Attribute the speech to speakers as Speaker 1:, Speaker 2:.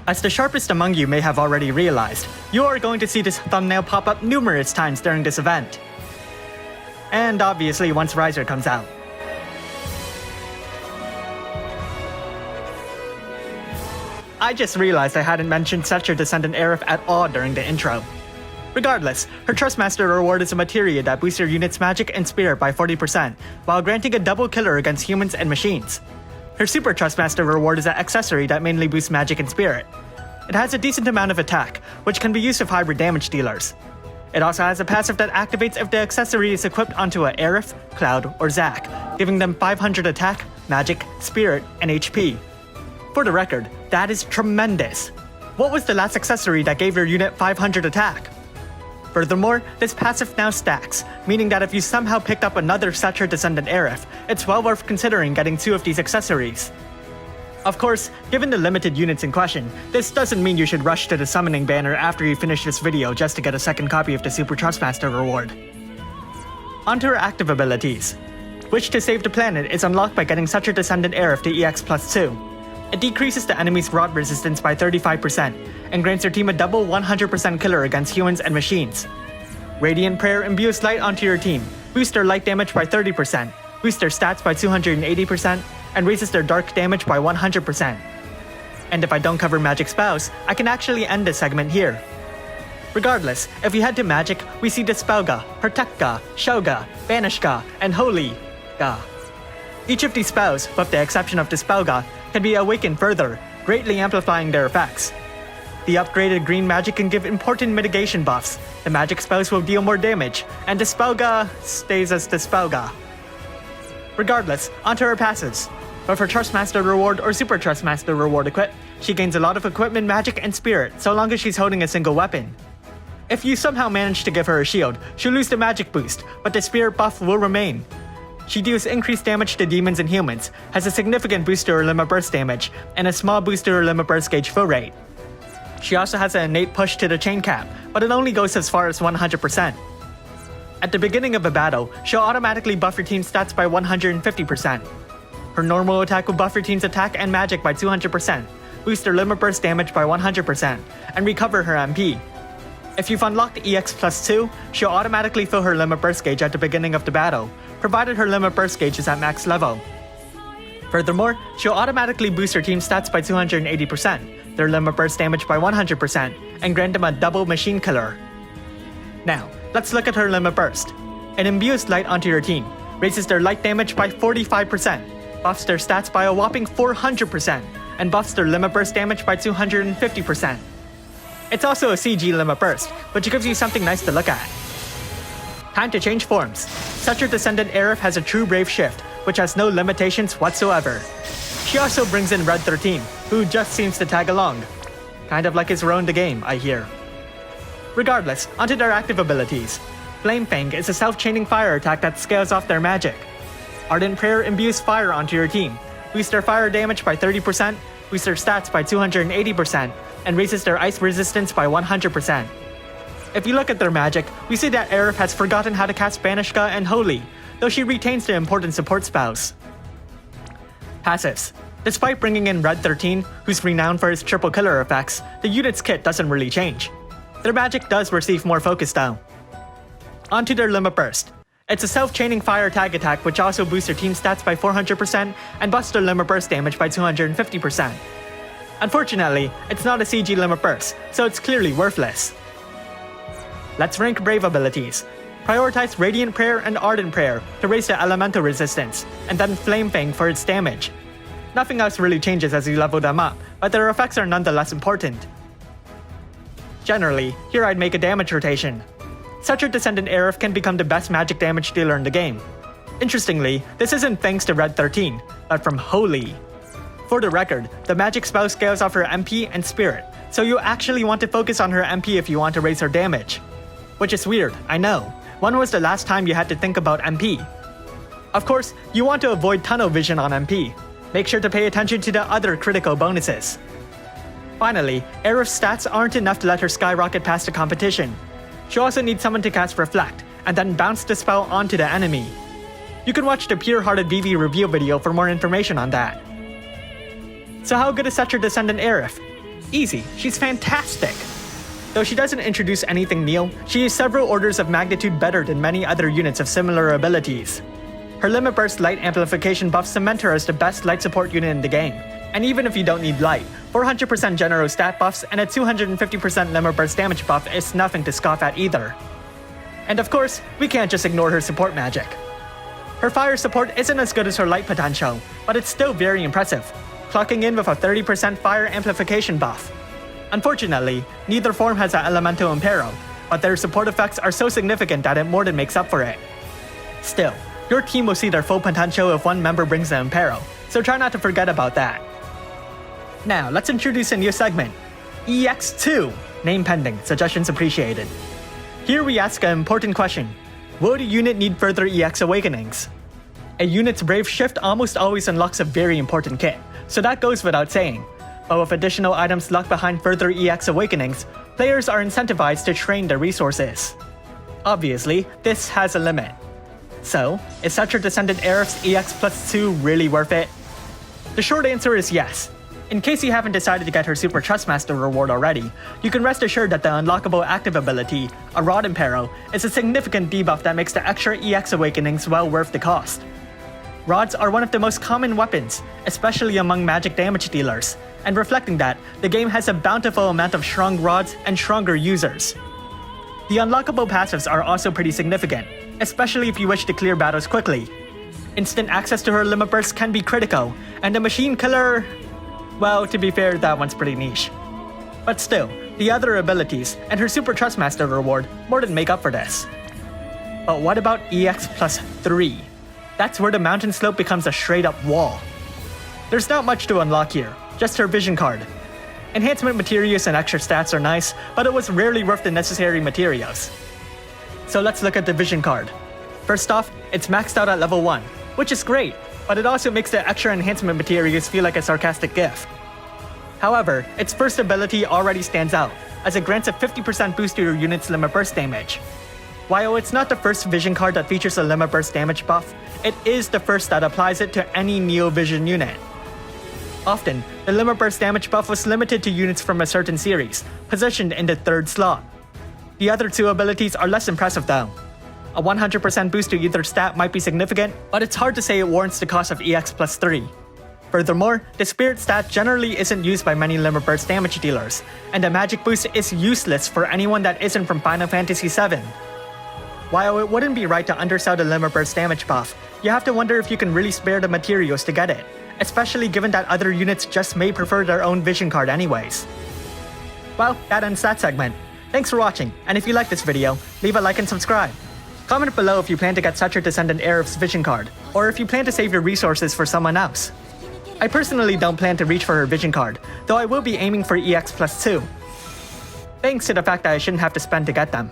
Speaker 1: As the sharpest among you may have already realized, you are going to see this thumbnail pop up numerous times during this event. And obviously once Riser comes out. I just realized I hadn't mentioned Cetra Descendent Aerith at all during the intro. Regardless, her Trustmaster reward is a materia that boosts your unit's magic and spirit by 40%, while granting a double killer against humans and machines. Her Super Trustmaster reward is an accessory that mainly boosts magic and spirit. It has a decent amount of attack, which can be used with hybrid damage dealers. It also has a passive that activates if the accessory is equipped onto a Aerith, Cloud, or Zac, giving them 500 attack, magic, spirit, and HP. For the record, that is tremendous. What was the last accessory that gave your unit 500 attack? Furthermore, this passive now stacks, meaning that if you somehow picked up another Cetra Descendant Aerith, it's well worth considering getting 2 of these accessories. Of course, given the limited units in question, this doesn't mean you should rush to the summoning banner after you finish this video just to get a second copy of the Super Trustmaster reward. Onto her active abilities. Wish to Save the Planet is unlocked by getting Cetra Descendant Aerith to EX +2. It decreases the enemy's rot resistance by 35%, and grants your team a double 100% killer against humans and machines. Radiant Prayer imbues light onto your team, boosts their light damage by 30%, boosts their stats by 280%, and raises their dark damage by 100%. And if I don't cover magic spells, I can actually end this segment here. Regardless, if we head to magic, we see Dispelga, Protectga, Shoga, Banishga, and Holyga. Each of these spells, with the exception of Dispelga, can be awakened further, greatly amplifying their effects. The upgraded green magic can give important mitigation buffs, the magic spells will deal more damage, and Dispelga stays as Dispelga. Regardless, onto her passives. With her Trustmaster reward or Super Trustmaster reward equipped, she gains a lot of equipment, magic, and spirit so long as she's holding a single weapon. If you somehow manage to give her a shield, she'll lose the magic boost, but the spirit buff will remain. She deals increased damage to demons and humans, has a significant boost to her limit burst damage, and a small boost to her limit burst gauge fill rate. She also has an innate push to the chain cap, but it only goes as far as 100%. At the beginning of a battle, she'll automatically buff your team's stats by 150%. Her normal attack will buff your team's attack and magic by 200%, boost their limit burst damage by 100%, and recover her MP. If you've unlocked EX +2, she'll automatically fill her limit burst gauge at the beginning of the battle, provided her limit burst gauge is at max level. Furthermore, she'll automatically boost her team's stats by 280%, their limit burst damage by 100%, and grant them a double machine killer. Now, let's look at her limit burst. It imbues light onto your team, raises their light damage by 45%, buffs their stats by a whopping 400%, and buffs their limit burst damage by 250%. It's also a CG limit burst, which gives you something nice to look at. Time to change forms. Cetra Descendant Aerith has a true Brave Shift, which has no limitations whatsoever. She also brings in Red 13, who just seems to tag along. Kind of like his Roan the game, I hear. Regardless, onto their active abilities. Flame Fang is a self-chaining fire attack that scales off their magic. Ardent Prayer imbues fire onto your team, boosts their fire damage by 30%, boosts their stats by 280%, and raises their ice resistance by 100%. If you look at their magic, we see that Aerith has forgotten how to cast Banishga and Holy, though she retains the important support spells. Passives. Despite bringing in Red 13, who's renowned for his triple killer effects, the unit's kit doesn't really change. Their magic does receive more focus though. Onto their limit burst. It's a self-chaining fire tag attack which also boosts their team stats by 400% and busts their limit burst damage by 250%. Unfortunately, it's not a CG limit burst, so it's clearly worthless. Let's rank Brave abilities. Prioritize Radiant Prayer and Ardent Prayer to raise the elemental resistance, and then Flame Fang for its damage. Nothing else really changes as you level them up, but their effects are nonetheless important. Generally, here I'd make a damage rotation. Cetra Descendant Aerith can become the best magic damage dealer in the game. Interestingly, this isn't thanks to Red 13, but from Holy. For the record, the magic spell scales off her MP and Spirit, so you actually want to focus on her MP if you want to raise her damage. Which is weird, I know. When was the last time you had to think about MP? Of course, you want to avoid tunnel vision on MP. Make sure to pay attention to the other critical bonuses. Finally, Aerith's stats aren't enough to let her skyrocket past the competition. She also needs someone to cast Reflect, and then bounce the spell onto the enemy. You can watch the Pure-Hearted VV review video for more information on that. So how good is Cetra Descendant Aerith? Easy, she's fantastic. Though she doesn't introduce anything new, she is several orders of magnitude better than many other units of similar abilities. Her Limit Burst light amplification buff cement her as the best light support unit in the game. And even if you don't need light, 400% general stat buffs and a 250% Limit Burst damage buff is nothing to scoff at either. And of course, we can't just ignore her support magic. Her fire support isn't as good as her light potential, but it's still very impressive, clocking in with a 30% fire amplification buff. Unfortunately, neither form has an elemental impero, but their support effects are so significant that it more than makes up for it. Still, your team will see their full potential if one member brings the impero, so try not to forget about that. Now, let's introduce a new segment, EX2, name pending, suggestions appreciated. Here we ask an important question. Will the unit need further EX awakenings? A unit's Brave Shift almost always unlocks a very important kit, so that goes without saying. But with additional items locked behind further EX awakenings, players are incentivized to train their resources. Obviously, this has a limit. So, is Cetra Descendent Aerith's EX plus 2 really worth it? The short answer is yes. In case you haven't decided to get her Super Trustmaster reward already, you can rest assured that the unlockable active ability, a Rod Impero, is a significant debuff that makes the extra EX awakenings well worth the cost. Rods are one of the most common weapons, especially among magic damage dealers, and reflecting that, the game has a bountiful amount of strong rods and stronger users. The unlockable passives are also pretty significant, especially if you wish to clear battles quickly. Instant access to her Limit Burst can be critical, and the Machine Killer... well, to be fair, that one's pretty niche. But still, the other abilities and her Super Trustmaster reward more than make up for this. But what about EX plus 3? That's where the mountain slope becomes a straight up wall. There's not much to unlock here, just her vision card. Enhancement materials and extra stats are nice, but it was rarely worth the necessary materials. So let's look at the vision card. First off, it's maxed out at level 1, which is great, but it also makes the extra enhancement materials feel like a sarcastic gift. However, its first ability already stands out, as it grants a 50% boost to your unit's Limit Burst damage. While it's not the first vision card that features a Limit Burst damage buff, it is the first that applies it to any Neo Vision unit. Often, the Limit Burst damage buff was limited to units from a certain series, positioned in the 3rd slot. The other two abilities are less impressive though. A 100% boost to either stat might be significant, but it's hard to say it warrants the cost of EX plus 3. Furthermore, the Spirit stat generally isn't used by many Limit Burst damage dealers, and the magic boost is useless for anyone that isn't from Final Fantasy VII. While it wouldn't be right to undersell the Limit Burst damage buff, you have to wonder if you can really spare the materials to get it, especially given that other units just may prefer their own vision card anyways. Well, that ends that segment. Thanks for watching, and if you like this video, leave a like and subscribe. Comment below if you plan to get Cetra Descendant Aerith's vision card, or if you plan to save your resources for someone else. I personally don't plan to reach for her vision card, though I will be aiming for EX plus 2. Thanks to the fact that I shouldn't have to spend to get them.